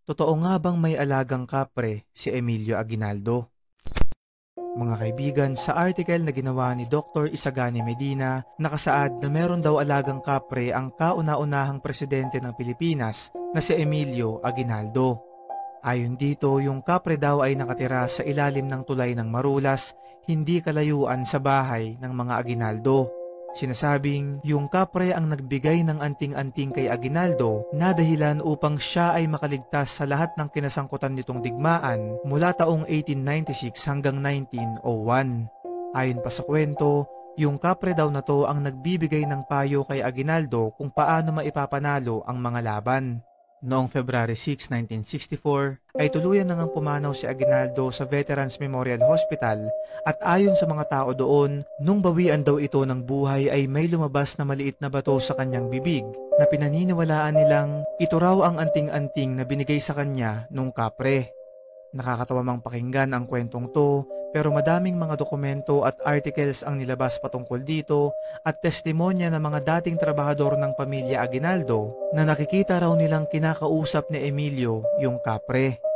Totoo nga bang may alagang kapre si Emilio Aguinaldo? Mga kaibigan, sa article na ginawa ni Dr. Isagani Medina, nakasaad na meron daw alagang kapre ang kauna-unahang presidente ng Pilipinas na si Emilio Aguinaldo. Ayon dito, yung kapre daw ay nakatira sa ilalim ng tulay ng Marulas, hindi kalayuan sa bahay ng mga Aguinaldo. Sinasabing yung kapre ang nagbigay ng anting-anting kay Aguinaldo na dahilan upang siya ay makaligtas sa lahat ng kinasangkutan nitong digmaan mula taong 1896 hanggang 1901. Ayon pa sa kwento, yung kapre daw na to ang nagbibigay ng payo kay Aguinaldo kung paano maipapanalo ang mga laban. Noong February 6, 1964, ay tuluyan na ngang pumanaw si Aguinaldo sa Veterans Memorial Hospital at ayon sa mga tao doon, nung bawian daw ito ng buhay ay may lumabas na maliit na bato sa kanyang bibig na pinaniniwalaan nilang ito raw ang anting-anting na binigay sa kanya nung kapre. Nakakatawa mang pakinggan ang kwentong to, pero madaming mga dokumento at articles ang nilabas patungkol dito at testimonya ng mga dating trabahador ng pamilya Aguinaldo na nakikita raw nilang kinakausap ni Emilio yung kapre.